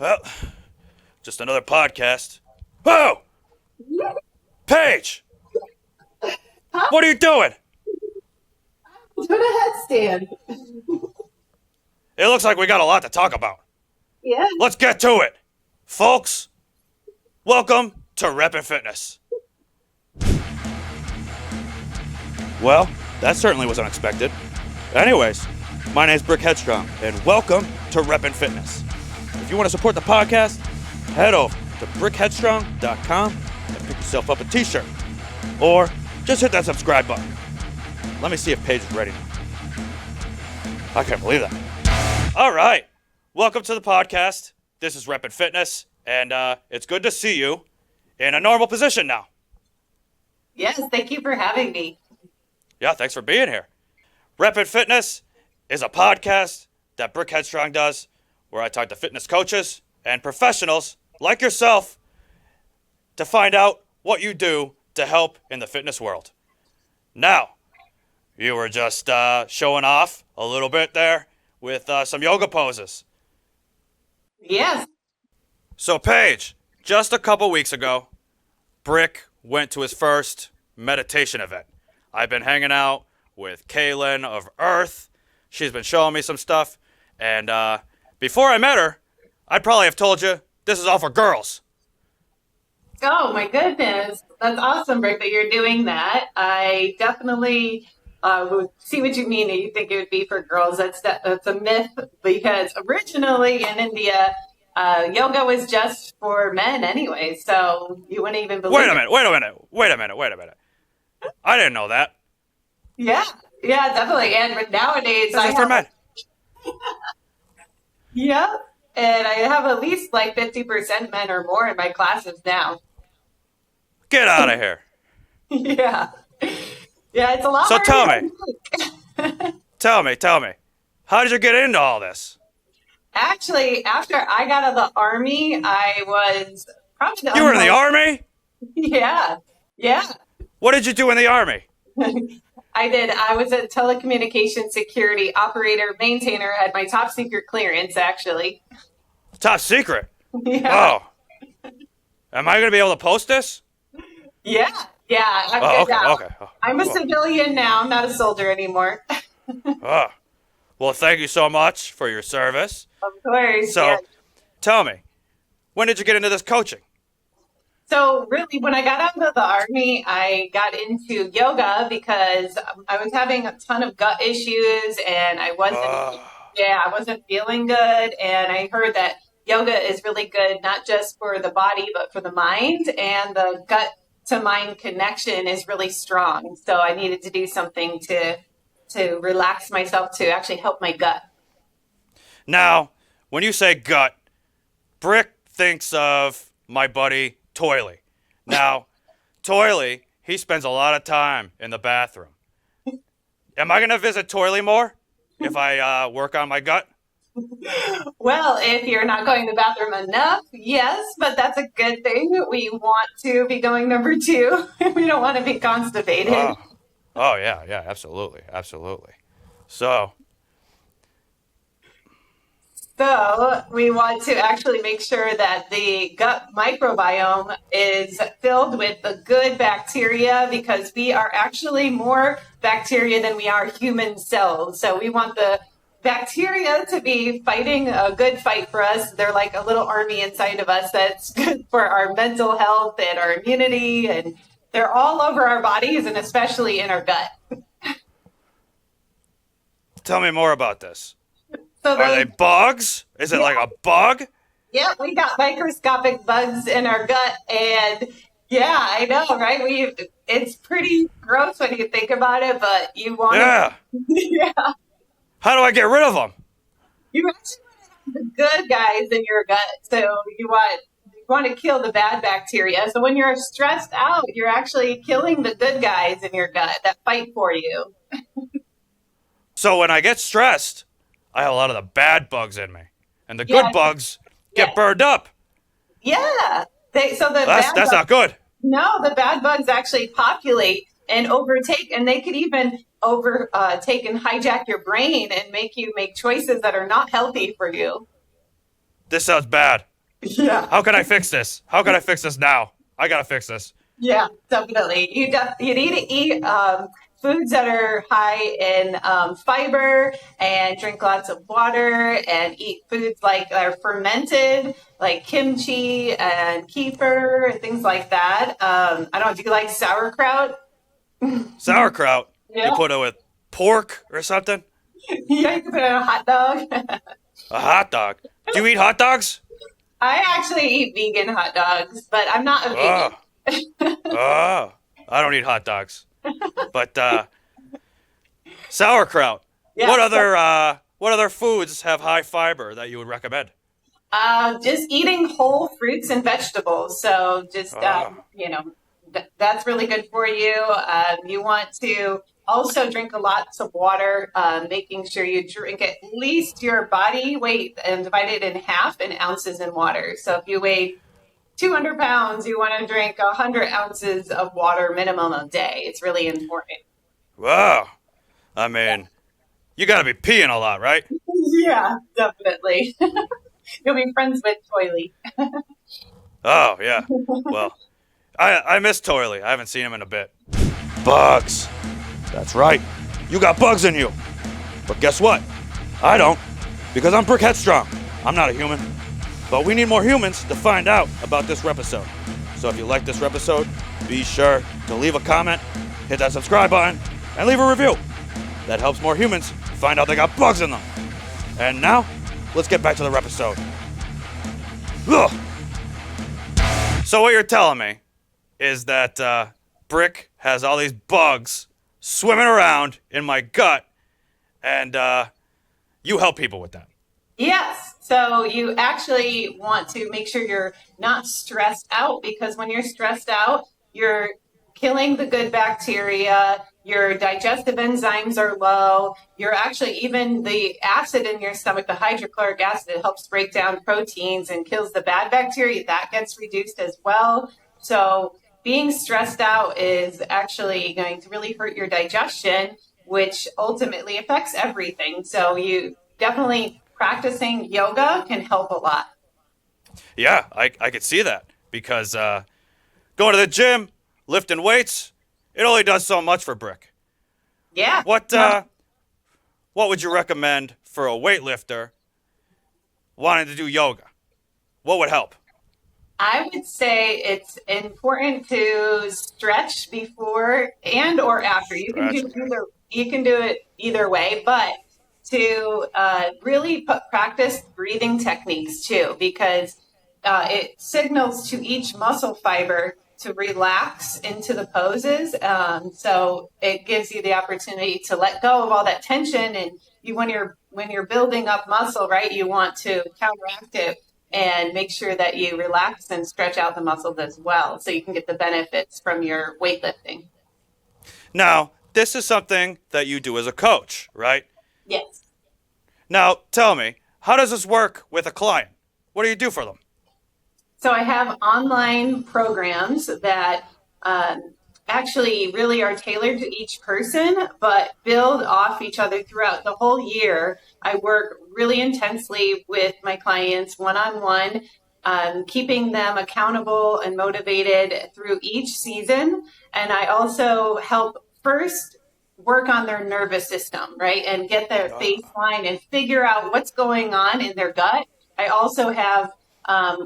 Well, just another podcast. Whoa! Paige! Huh? What are you doing? Doing a headstand. It looks like we got a lot to talk about. Yeah. Let's get to it. Folks, welcome to Reppin' Fitness. Well, that certainly was unexpected. Anyways, my name's Headstrong, and welcome to Reppin' Fitness. If you want to support the podcast, head over to brickheadstrong.com and pick yourself up a t-shirt. Or just hit that subscribe button. Let me see if Paige is ready now. I can't believe that. All right. Welcome to the podcast. This is Reppin' Fitness, and it's good to see you in a normal position now. Yes, thank you for having me. Yeah, thanks for being here. Reppin' Fitness is a podcast that Brick Headstrong does where I talk to fitness coaches and professionals like yourself to find out what you do to help in the fitness world. Now, you were just showing off a little bit there with some yoga poses. Yes. So, Paige, just a couple weeks ago, Brick went to his first meditation event. I've been hanging out with Kaylin of Earth. She's been showing me some stuff. And before I met her, I'd probably have told you this is all for girls. Oh my goodness. That's awesome, Rick, that you're doing that. I definitely would see what you mean. You think it would be for girls. That's a myth because originally in India, yoga was just for men anyway. So you wouldn't even believe Wait a minute. I didn't know that. Yeah, definitely. And nowadays, This is for men. Yeah, and I have at least like 50% men or more in my classes now. Get out of here. Yeah, it's a lot. So harder tell me, how did you get into all this? Actually, after I got out of the army, I was probably You were in the army? Yeah. What did you do in the army? I did. I was a telecommunications security operator, maintainer, had my top secret clearance, actually. Top secret? Yeah. Oh. Am I going to be able to post this? Yeah. I'm Oh, good now. okay. I'm a civilian now. I'm not a soldier anymore. Oh. Well, thank you so much for your service. Of course. So, yeah. Tell me, when did you get into this coaching? So really, when I got out of the army, I got into yoga because I was having a ton of gut issues and I wasn't feeling good. And I heard that yoga is really good, not just for the body, but for the mind. And the gut to mind connection is really strong. So I needed to do something to relax myself, to actually help my gut. Now, when you say gut, Brick thinks of my buddy Toily. Now, Toily, he spends a lot of time in the bathroom. Am I going to visit Toily more if I work on my gut? Well, if you're not going to the bathroom enough, yes, but that's a good thing. We want to be going number 2. We don't want to be constipated. Oh yeah, absolutely. So we want to actually make sure that the gut microbiome is filled with the good bacteria because we are actually more bacteria than we are human cells. So we want the bacteria to be fighting a good fight for us. They're like a little army inside of us that's good for our mental health and our immunity. And they're all over our bodies and especially in our gut. Tell me more about this. So Are they bugs? Is it like a bug? Yeah, we got microscopic bugs in our gut, and yeah, I know, right? It's pretty gross when you think about it, but you want Yeah. Yeah. How do I get rid of them? You actually want to have the good guys in your gut, so you want to kill the bad bacteria. So when you're stressed out, you're actually killing the good guys in your gut that fight for you. So when I get stressed, I have a lot of the bad bugs in me, and the good bugs get burned up. Yeah. That's not good. No, the bad bugs actually populate and overtake, and they could even overtake and hijack your brain and make you make choices that are not healthy for you. This sounds bad. Yeah. How can I fix this? How can I fix this now? I gotta fix this. Yeah, definitely. You need to eat foods that are high in fiber and drink lots of water and eat foods like that are fermented, like kimchi and kefir and things like that. I don't know. Do you like sauerkraut? Sauerkraut. You Yeah. put it with pork or something? Yeah, you can put it in a hot dog. A hot dog. Do you eat hot dogs? I actually eat vegan hot dogs, but I'm not a Oh, vegan. oh. I don't eat hot dogs. But sauerkraut. Yeah. What other foods have high fiber that you would recommend? Just eating whole fruits and vegetables. So just, Ah. that's really good for you. You want to also drink a lots of water, making sure you drink at least your body weight and divide it in half in ounces in water. So if you weigh 200 pounds, you want to drink 100 ounces of water minimum a day. It's really important. Wow. I mean, you gotta be peeing a lot, right? Yeah, definitely. You'll be friends with Toily. Oh, yeah. Well, I miss Toily. I haven't seen him in a bit. Bugs. That's right. You got bugs in you. But guess what? I don't. Because I'm Brick Headstrong. I'm not a human. But we need more humans to find out about this repisode. So if you like this repisode, be sure to leave a comment, hit that subscribe button, and leave a review. That helps more humans find out they got bugs in them. And now, let's get back to the repisode. Ugh. So what you're telling me is that Brick has all these bugs swimming around in my gut, and you help people with that. Yes. So you actually want to make sure you're not stressed out, because when you're stressed out, you're killing the good bacteria, your digestive enzymes are low, you're actually, even the acid in your stomach, the hydrochloric acid, helps break down proteins and kills the bad bacteria, that gets reduced as well. So being stressed out is actually going to really hurt your digestion, which ultimately affects everything. So you definitely, practicing yoga can help a lot. Yeah, I could see that because going to the gym, lifting weights, it only does so much for Brick. Yeah. What would you recommend for a weightlifter wanting to do yoga? What would help? I would say it's important to stretch before and or after. You can do it either way, but to really practice breathing techniques too, because it signals to each muscle fiber to relax into the poses. So it gives you the opportunity to let go of all that tension. And when you're building up muscle, right, you want to counteract it and make sure that you relax and stretch out the muscles as well, so you can get the benefits from your weightlifting. Now, this is something that you do as a coach, right? Yes. Now, tell me, how does this work with a client? What do you do for them? So I have online programs that actually really are tailored to each person, but build off each other throughout the whole year. I work really intensely with my clients one-on-one, keeping them accountable and motivated through each season. And I also help first work on their nervous system, right? And get their baseline and figure out what's going on in their gut. I also have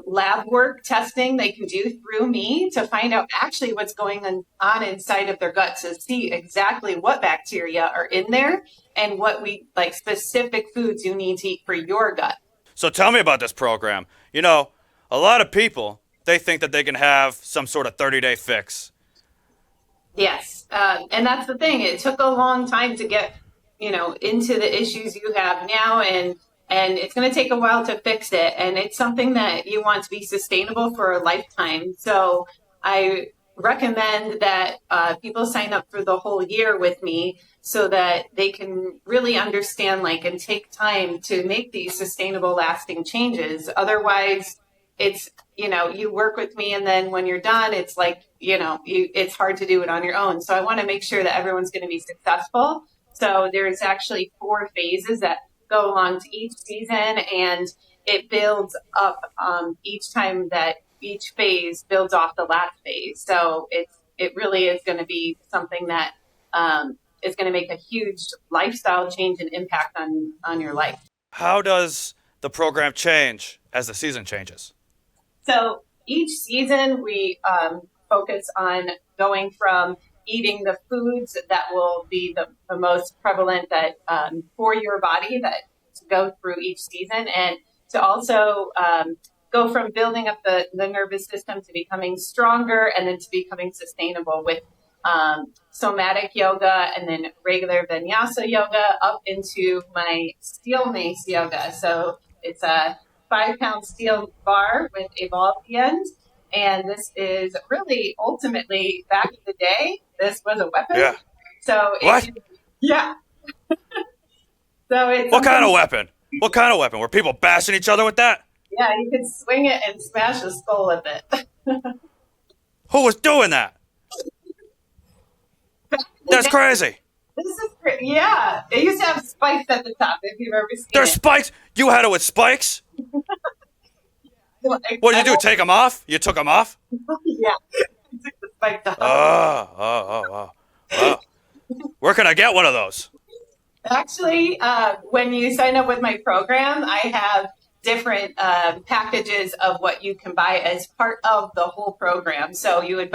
lab work testing they can do through me to find out actually what's going on inside of their gut, to see exactly what bacteria are in there and what specific foods you need to eat for your gut. So tell me about this program. You know, a lot of people, they think that they can have some sort of 30-day fix. Yes. And that's the thing. It took a long time to get, into the issues you have now, and it's going to take a while to fix it. And it's something that you want to be sustainable for a lifetime. So I recommend that people sign up for the whole year with me so that they can really understand, and take time to make these sustainable, lasting changes. Otherwise, it's, you work with me, and then when you're done, it's it's hard to do it on your own. So I want to make sure that everyone's going to be successful. So there's actually 4 phases that go along to each season, and it builds up each time that each phase builds off the last phase. So it really is going to be something that is going to make a huge lifestyle change and impact on your life. How does the program change as the season changes? So each season we focus on going from eating the foods that will be the most prevalent that for your body that to go through each season, and to also go from building up the nervous system to becoming stronger, and then to becoming sustainable with somatic yoga and then regular vinyasa yoga up into my steel mace yoga. So it's a 5-pound steel bar with a ball at the end. And this is really ultimately, back in the day, this was a weapon. Yeah. So what? Yeah. So it's what kind of weapon? What kind of weapon? Were people bashing each other with that? Yeah, you could swing it and smash a skull with it. Who was doing that? That's crazy. This is crazy. Yeah, it used to have spikes at the top. If you've ever seen There's it. spikes. You had it with spikes. What did you do? Take them off? You took them off? Yeah, I took the spikes off. Oh. Where can I get one of those? Actually, when you sign up with my program, I have different packages of what you can buy as part of the whole program. So you would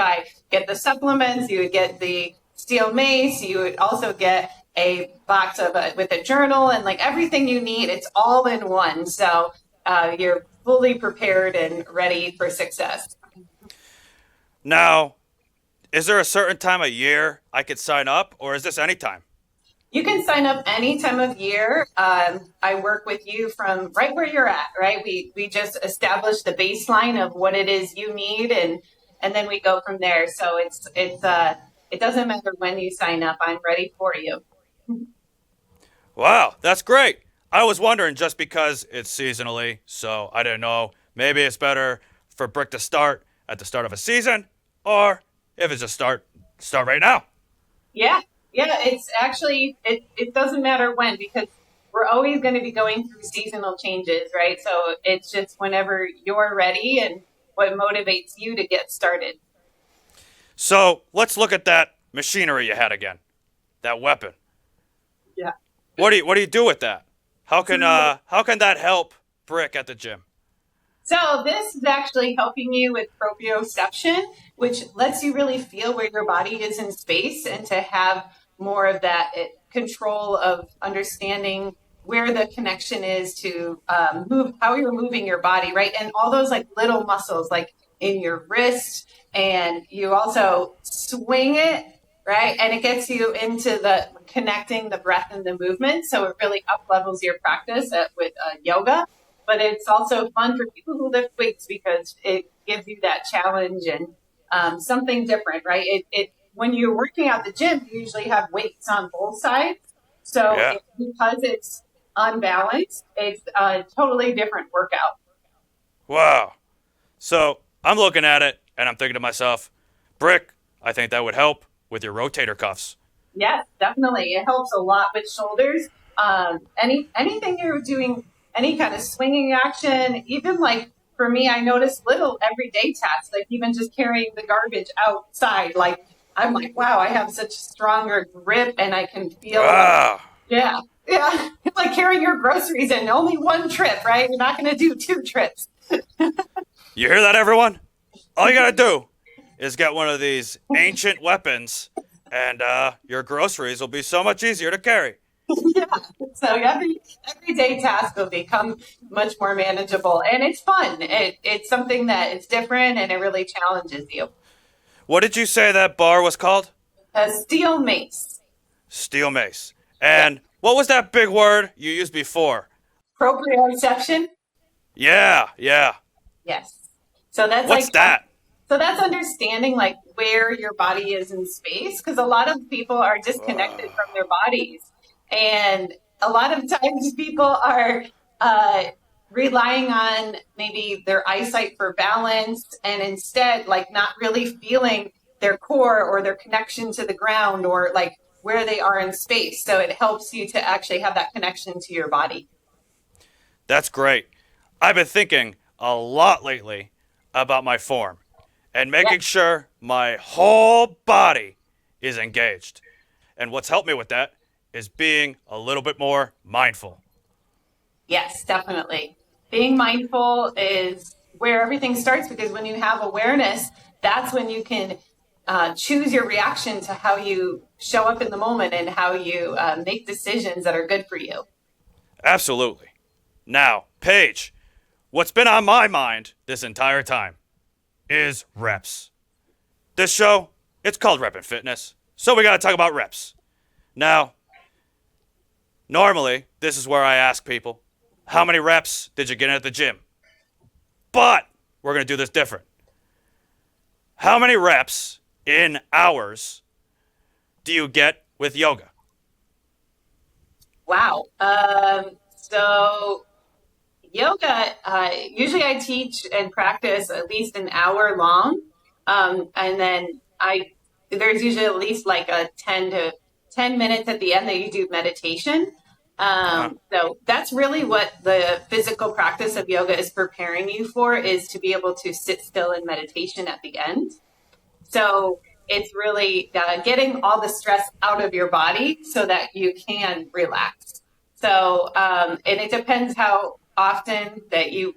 get the supplements, you would get the steel mace, you would also get a box of with a journal and like everything you need. It's all in one. So you're fully prepared and ready for success. Now, is there a certain time of year I could sign up, or is this anytime? You can sign up any time of year. I work with you from right where you're at, right? We just establish the baseline of what it is you need, and then we go from there. So it doesn't matter when you sign up. I'm ready for you. Wow, that's great. I was wondering just because it's seasonally, so I didn't know. Maybe it's better for Brick to start at the start of a season, or if it's just start right now. Yeah, it's actually, it doesn't matter when, because we're always going to be going through seasonal changes, right? So it's just whenever you're ready and what motivates you to get started. So let's look at that machinery you had again, that weapon. Yeah. What do you do with that? How can that help Brick at the gym? So this is actually helping you with proprioception, which lets you really feel where your body is in space and to have more of that control of understanding where the connection is to how you're moving your body, right? And all those like little muscles like in your wrist, and you also swing it, right? And it gets you into the connecting the breath and the movement. So it really up levels your practice with yoga. But it's also fun for people who lift weights because it gives you that challenge and something different, right? When you're working out the gym, you usually have weights on both sides. So because it's unbalanced, it's a totally different workout. Wow. So I'm looking at it and I'm thinking to myself, Brick, I think that would help with your rotator cuffs. Yes, definitely. It helps a lot with shoulders. Anything you're doing, any kind of swinging action, even like for me, I notice little everyday tasks, like even just carrying the garbage outside. Like I'm like, wow, I have such stronger grip and I can feel. Wow. Yeah. It's like carrying your groceries in only one trip, right? You're not going to do 2 trips. You hear that, everyone? All you got to do is get one of these ancient weapons and your groceries will be so much easier to carry. Yeah. So everyday task will become much more manageable, and it's fun. It's something that is different, and it really challenges you. What did you say that bar was called? A steel mace. Steel mace. And what was that big word you used before? Proprioception. Yeah. Yes. So that's What's that? So that's understanding like where your body is in space, because a lot of people are disconnected from their bodies. And a lot of times people are relying on maybe their eyesight for balance and instead like not really feeling their core or their connection to the ground or like where they are in space. So it helps you to actually have that connection to your body. That's great. I've been thinking a lot lately about my form and Yeah. making sure my whole body is engaged. And what's helped me with that is being a little bit more mindful. Yes, definitely. Being mindful is where everything starts because when you have awareness, that's when you can choose your reaction to how you show up in the moment and how you make decisions that are good for you. Absolutely. Now, Paige, what's been on my mind this entire time is reps. This show, it's called Rep and Fitness, so we gotta talk about reps. Now, normally, this is where I ask people, how many reps did you get in at the gym? But we're gonna do this different. How many reps in hours do you get with yoga? Wow. So yoga, usually I teach and practice at least an hour long. And then there's usually at least like a 10 minutes at the end that you do meditation. Uh-huh. So that's really what the physical practice of yoga is preparing you for, is to be able to sit still in meditation at the end. So it's really getting all the stress out of your body so that you can relax. So, and it depends how often that you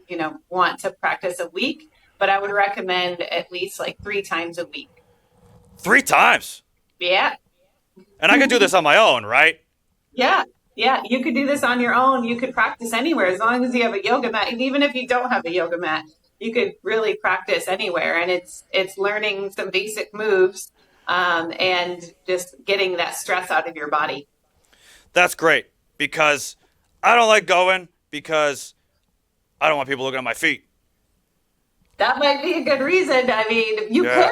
want to practice a week, but I would recommend at least like 3 times a week. 3 times. Yeah. And I could do this on my own, right? Yeah. Yeah. You could do this on your own. You could practice anywhere as long as you have a yoga mat. And even if you don't have a yoga mat, you could really practice anywhere. And it's learning some basic moves and just getting that stress out of your body. That's great because I don't like going because I don't want people looking at my feet. That might be a good reason. I mean, Yeah.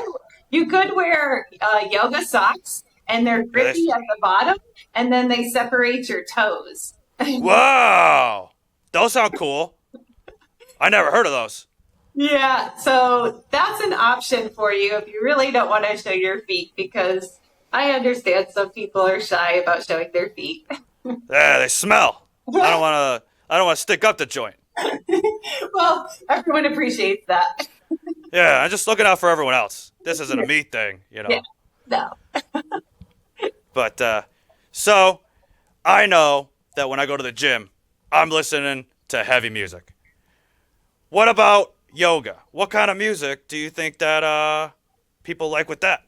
you could wear yoga socks, and they're Yeah, grippy at the bottom, and then they separate your toes. Whoa! Those sound cool. I never heard of those. Yeah, so that's an option for you if you really don't want to show your feet, because I understand some people are shy about showing their feet. Yeah, they smell. I don't want to. I don't want to stick up the joint. Well, everyone appreciates that. Yeah, I'm just looking out for everyone else. This isn't a me thing, you know. Yeah, no. But so I know that when I go to the gym, I'm listening to heavy music. What about yoga? What kind of music do you think that people like with that?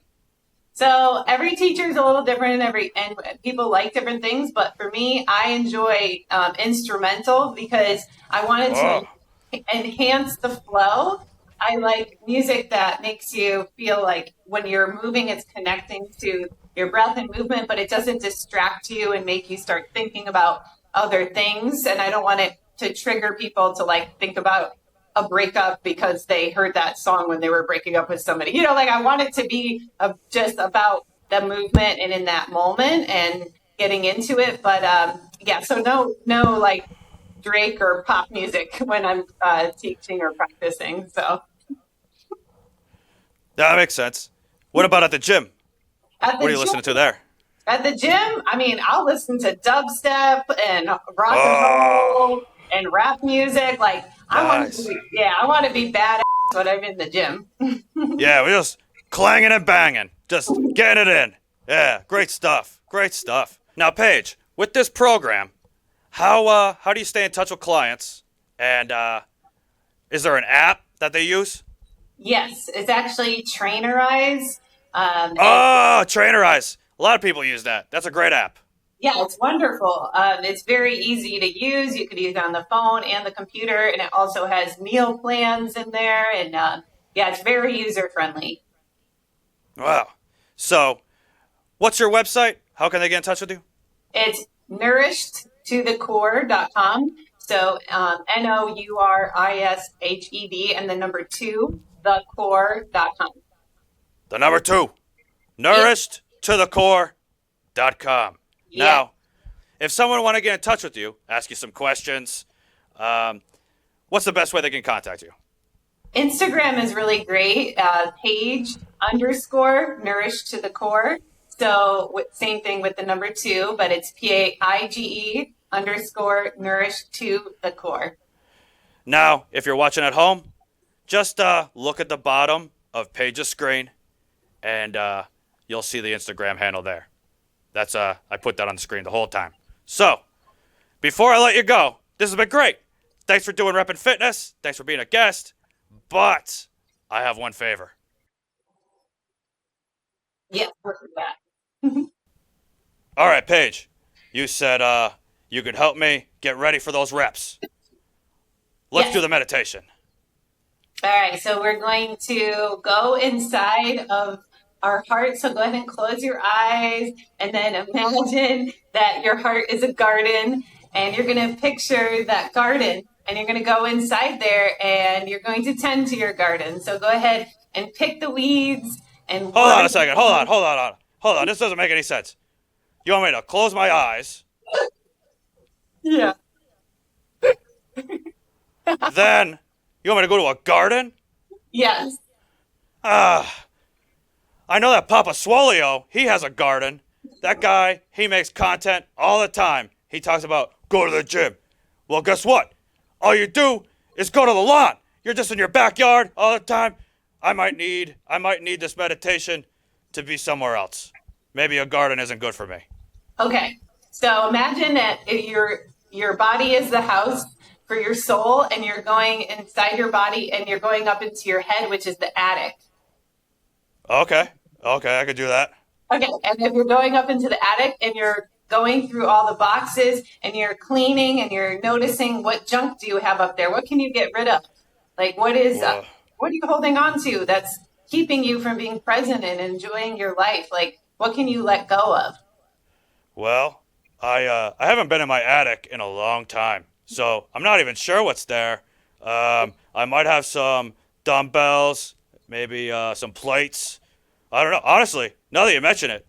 So every teacher is a little different, and people like different things. But for me, I enjoy instrumental because I wanted Oh, to enhance the flow. I like music that makes you feel like when you're moving, it's connecting to your breath and movement, but it doesn't distract you and make you start thinking about other things. And I don't want it to trigger people to like think about a breakup because they heard that song when they were breaking up with somebody. Like I want it to be just about the movement and in that moment and getting into it. But yeah, so no like Drake or pop music when I'm teaching or practicing. So that makes sense. What about at the gym? at What the are you gym, listening to there? at the gym, I mean, I'll listen to dubstep and rock and Oh, roll and rap music. Like nice. I want to be badass when I'm in the gym. Yeah, we're just clanging and banging, just getting it in. Yeah, great stuff. Great stuff. Now, Paige, with this program, how do you stay in touch with clients? And is there an app that they use? Yes, it's actually Trainerize. And Oh, Trainer Eyes. A lot of people use that. That's a great app. yeah, it's wonderful. It's very easy to use. You could use it on the phone and the computer, and it also has meal plans in there. And yeah, it's very user friendly. Wow. So, what's your website? How can they get in touch with you? It's nourishedtothecore.com. So NOURISHED and the number two, thecore.com. The number 2, Yeah. nourishedtothecore.com. Yeah. Now, if someone want to get in touch with you, ask you some questions, what's the best way they can contact you? Instagram is really great. Paige _ nourished to the core. So same thing with the number two, but it's PAIGE _ nourished to the core. Now, if you're watching at home, just look at the bottom of Paige's screen, and you'll see the Instagram handle there. That's I put that on the screen the whole time. So, before I let you go, this has been great. Thanks for doing Rep and Fitness. Thanks for being a guest. But I have one favor. Yeah, work with that. All right, Paige. You said you could help me get ready for those reps. Let's do the meditation. All right, so we're going to go inside of our heart. So go ahead and close your eyes and then imagine that your heart is a garden and you're going to picture that garden and you're going to go inside there and you're going to tend to your garden. So go ahead and pick the weeds and Hold on a second. Hold on. This doesn't make any sense. You want me to close my eyes? Yeah. Then you want me to go to a garden? Yes. I know that Papa Swolio, he has a garden. That guy, he makes content all the time. He talks about go to the gym. Well, guess what? All you do is go to the lawn. You're just in your backyard all the time. I might need this meditation to be somewhere else. Maybe a garden isn't good for me. Okay. So imagine that your body is the house for your soul and you're going inside your body and you're going up into your head, which is the attic. Okay, I could do that. Okay, and if you're going up into the attic and you're going through all the boxes and you're cleaning and you're noticing what junk do you have up there? What can you get rid of? Like what are you holding on to that's keeping you from being present and enjoying your life? Like what can you let go of? Well, I haven't been in my attic in a long time, so I'm not even sure what's there. I might have some dumbbells, maybe some plates. I don't know. Honestly, now that you mention it,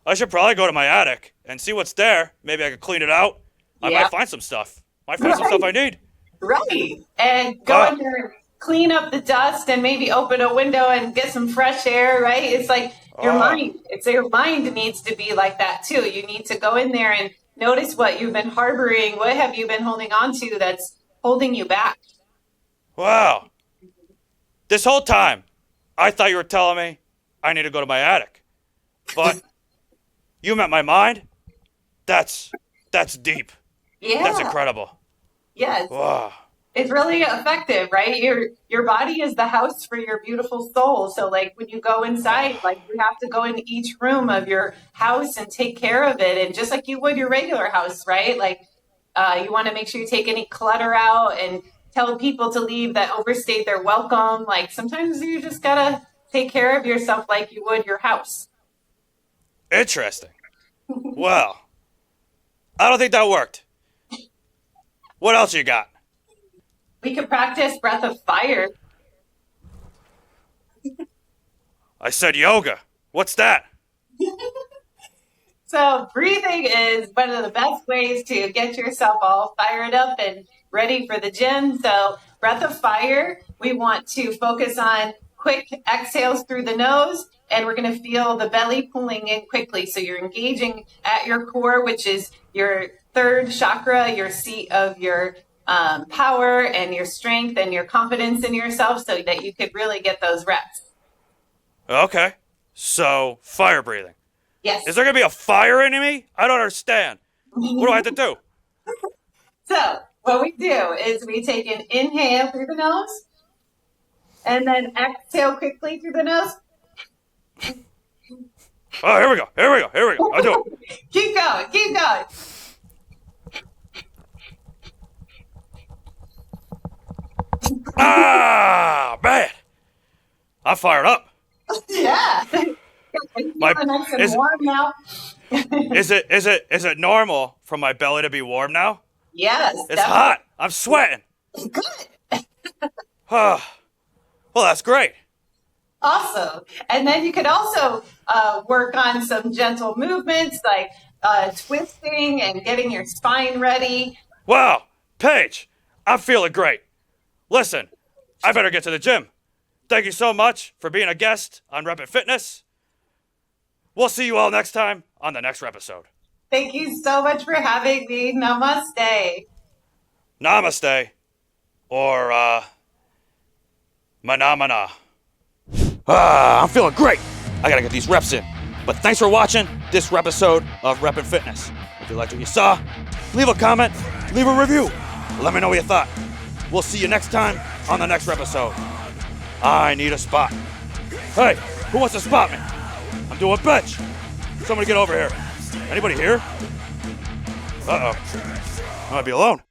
I should probably go to my attic and see what's there. Maybe I could clean it out. I might find some stuff. Some stuff I need. Right. And go in there and clean up the dust and maybe open a window and get some fresh air, right? It's like your mind. It's your mind needs to be like that too. You need to go in there and notice what you've been harboring. What have you been holding on to that's holding you back? Wow. This whole time, I thought you were telling me I need to go to my attic. But you meant my mind? That's deep. Yeah. That's incredible. Yes. Wow. It's really effective, right? Your body is the house for your beautiful soul. So like when you go inside, like you have to go into each room of your house and take care of it. And just like you would your regular house, right? Like you want to make sure you take any clutter out and tell people to leave that overstayed their welcome. Like sometimes you just gotta take care of yourself like you would your house. Interesting. Well, I don't think that worked. What else you got? We could practice breath of fire. I said yoga. What's that? So breathing is one of the best ways to get yourself all fired up and ready for the gym. So breath of fire, we want to focus on quick exhales through the nose, and we're going to feel the belly pulling in quickly. So you're engaging at your core, which is your third chakra, your seat of your power and your strength and your confidence in yourself so that you could really get those reps. Okay. So, fire breathing. Yes. Is there going to be a fire in me? I don't understand. What do I have to do? So, what we do is we take an inhale through the nose and then exhale quickly through the nose. Oh, here we go. I'll do it. Keep going. Ah, man. I'm fired up. Yeah. Nice and warm now. Is it normal for my belly to be warm now? Yes. It's hot. I'm sweating. Good. Well, that's great. Awesome. And then you could also work on some gentle movements like twisting and getting your spine ready. Wow, Paige, I'm feeling great. Listen, I better get to the gym. Thank you so much for being a guest on Rep and Fitness. We'll see you all next time on the next repisode. Thank you so much for having me. Namaste. Namaste. or Mana. I'm feeling great. I gotta get these reps in. But thanks for watching this repisode of Reppin' Fitness. If you liked what you saw, leave a comment, leave a review. Let me know what you thought. We'll see you next time on the next repisode. I need a spot. Hey, who wants to spot me? I'm doing bench. Somebody get over here. Anybody here? Uh-oh. I might be alone.